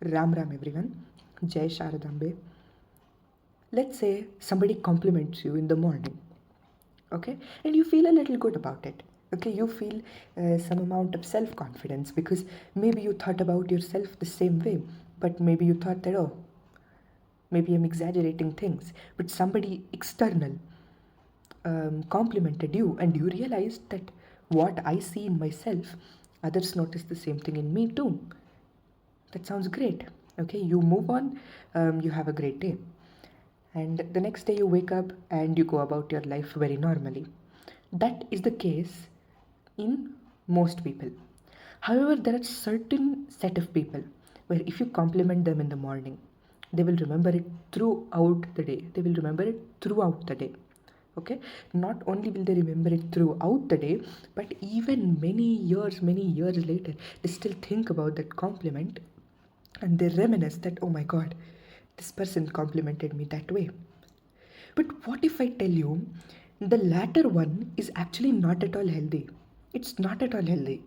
Ram Ram everyone. Jai Sharadambe. Let's say somebody compliments you in the morning, okay, and you feel a little good about it. Okay, you feel some amount of self confidence because maybe you thought about yourself the same way, but maybe you thought that, oh, maybe I'm exaggerating things. But somebody external complimented you, and you realized that what I see in myself, others notice the same thing in me too. That sounds great. Okay, you move on, you have a great day. And the next day you wake up and you go about your life very normally. That is the case in most people. However, there are certain set of people where if you compliment them in the morning, they will remember it throughout the day. They will remember it throughout the day. Okay, not only will they remember it throughout the day, but even many years later, they still think about that compliment and they reminisce that, oh my god, this person complimented me that way. But what if I tell you the latter one is actually not at all healthy? It's not at all healthy.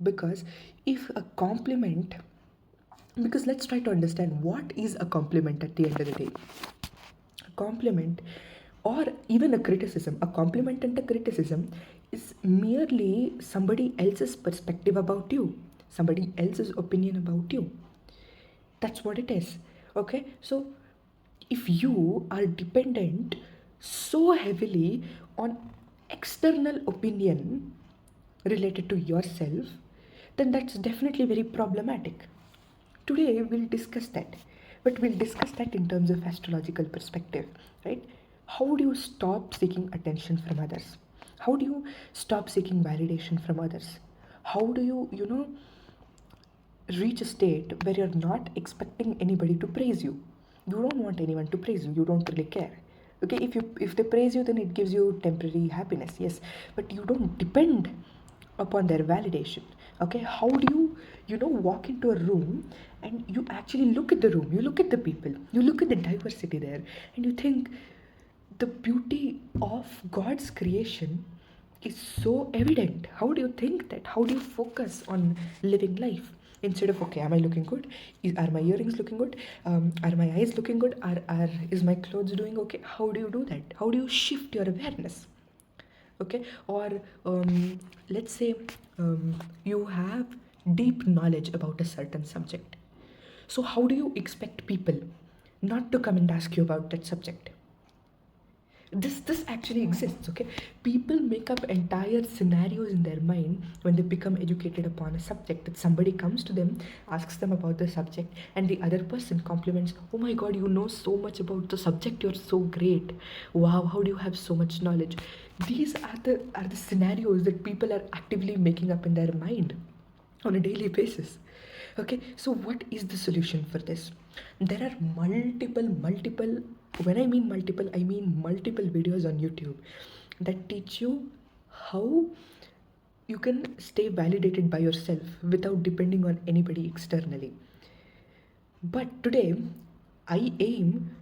Because if a compliment, because let's try to understand what is a compliment at the end of the day. A compliment or even a criticism, a compliment and a criticism is merely somebody else's perspective about you, somebody else's opinion about you. That's what it is. Okay, so if you are dependent so heavily on external opinion related to yourself, then that's definitely very problematic. Today we'll discuss that, but we'll discuss that in terms of astrological perspective, right? How do you stop seeking attention from others? How do you stop seeking validation from others? How do you reach a state where you're not expecting anybody to praise you? You don't want anyone to praise you. You don't really care. Okay, if they praise you, then it gives you temporary happiness, yes, but you don't depend upon their validation. Okay, how do you walk into a room and you actually look at the room, you look at the people, you look at the diversity there, and you think the beauty of God's creation is so evident. How do you think that? How do you focus on living life instead of, okay, am I looking good? Are my earrings looking good? Are my eyes looking good? Is my clothes doing okay? How do you do that? How do you shift your awareness? Okay, or let's say you have deep knowledge about a certain subject. So how do you expect people not to come and ask you about that subject? This actually exists. Okay, people make up entire scenarios in their mind when they become educated upon a subject, that somebody comes to them, asks them about the subject, and the other person compliments, oh my god, you know so much about the subject, you're so great, wow, how do you have so much knowledge? These are the scenarios that people are actively making up in their mind on a daily basis. Okay, so what is the solution for this? There are multiple, when I mean multiple, I mean multiple videos on YouTube that teach you how you can stay validated by yourself without depending on anybody externally. But today I aim,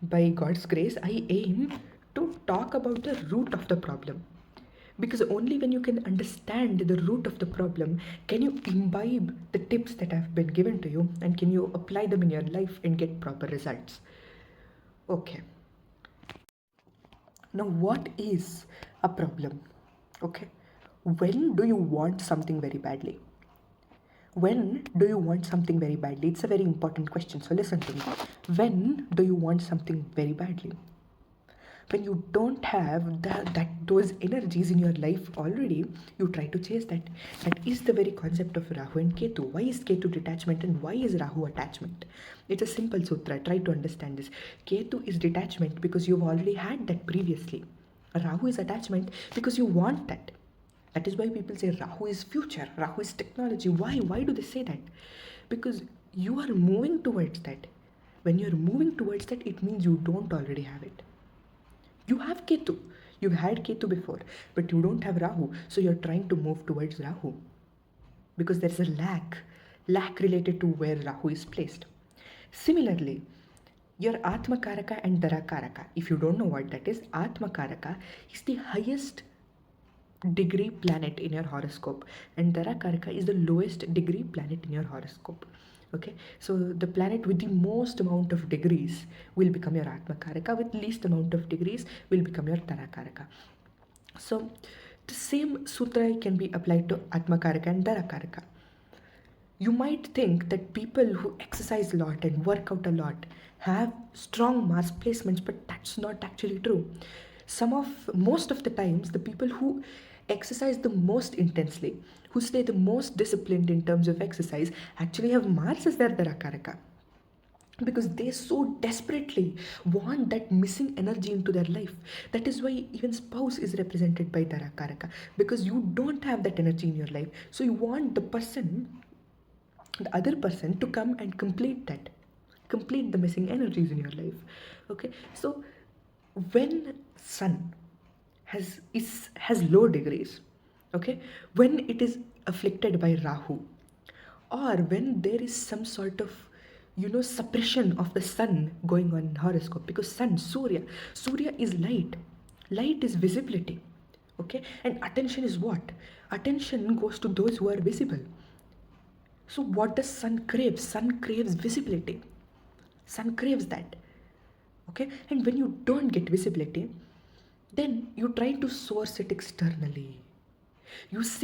by God's grace, I aim to talk about the root of the problem, because only when you can understand the root of the problem can you imbibe the tips that have been given to you, and can you apply them in your life and get proper results. Okay, now what is a problem? Okay, when do you want something very badly? When do you want something very badly? It's a very important question, so listen to me. When do you want something very badly? When you don't have those energies in your life already, you try to chase that. That is the very concept of Rahu and Ketu. Why is Ketu detachment and why is Rahu attachment? It's a simple sutra. Try to understand this. Ketu is detachment because you've already had that previously. Rahu is attachment because you want that. That is why people say Rahu is future, Rahu is technology. Why do they say that? Because you are moving towards that. When you're moving towards that, it means you don't already have it. You have Ketu. You've had Ketu before, but you don't have Rahu. So you're trying to move towards Rahu because there's a lack related to where Rahu is placed. Similarly, your Atma Karaka and Dara Karaka. If you don't know what that is, Atma Karaka is the highest degree planet in your horoscope, and Dara Karaka is the lowest degree planet in your horoscope. Okay, so the planet with the most amount of degrees will become your Atma Karaka, with least amount of degrees will become your Tara Karaka. So the same sutra can be applied to Atma Karaka and Tara Karaka. You might think that people who exercise a lot and work out a lot have strong Mars placements, but that's not actually true. Most of the times, the people who exercise the most intensely, who stay the most disciplined in terms of exercise, actually have Mars as their Darakaraka, because they so desperately want that missing energy into their life. That is why even spouse is represented by Darakaraka, because you don't have that energy in your life, so you want the other person to come and complete the missing energies in your life. Okay, so when sun has low degrees, okay, when it is afflicted by Rahu, or when there is some sort of suppression of the sun going on in horoscope, because Surya is light is visibility. Okay, and attention is what? Attention goes to those who are visible. So what does sun crave? Sun craves visibility. Sun craves that. Okay? And when you don't get visibility, then you try to source it externally. These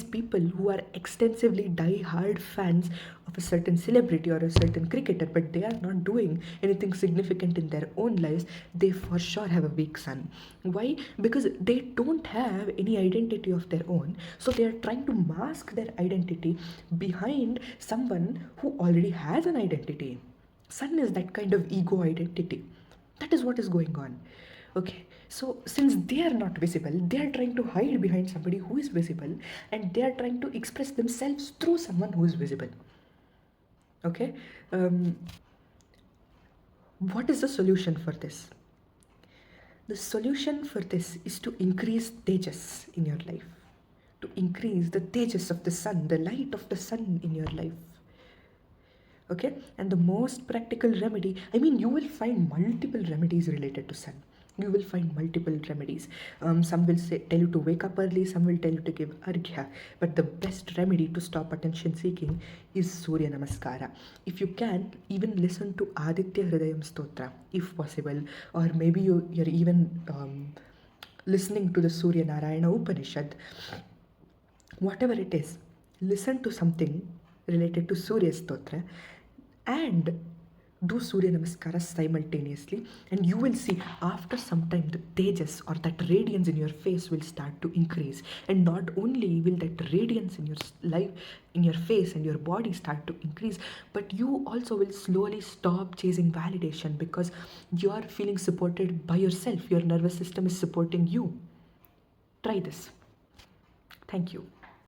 people who are extensively die-hard fans of a certain celebrity or a certain cricketer, but they are not doing anything significant in their own lives, they for sure have a weak sun. Why? Because they don't have any identity of their own, so they are trying to mask their identity behind someone who already has an identity. Sun is that kind of ego identity. That is what is going on. Okay, so since they are not visible, they are trying to hide behind somebody who is visible, and they are trying to express themselves through someone who is visible. Okay, um, what is the solution for this? The solution for this is to increase tejas in your life, to increase the tejas of the sun, the light of the sun in your life. Okay, and the most practical remedy, I mean, you will find multiple remedies related to sun. You will find multiple remedies. Some will tell you to wake up early, some will tell you to give arghya, but the best remedy to stop attention seeking is Surya Namaskara. If you can, even listen to Aditya Hridayam Stotra if possible, or maybe you're even listening to the Surya Narayana Upanishad. Whatever it is, listen to something related to Surya Stotra and do Surya Namaskara simultaneously, and you will see after some time the tejas or that radiance in your face will start to increase. And not only will that radiance in your life, in your face and your body start to increase, but you also will slowly stop chasing validation, because you are feeling supported by yourself. Your nervous system is supporting you. Try this. Thank you.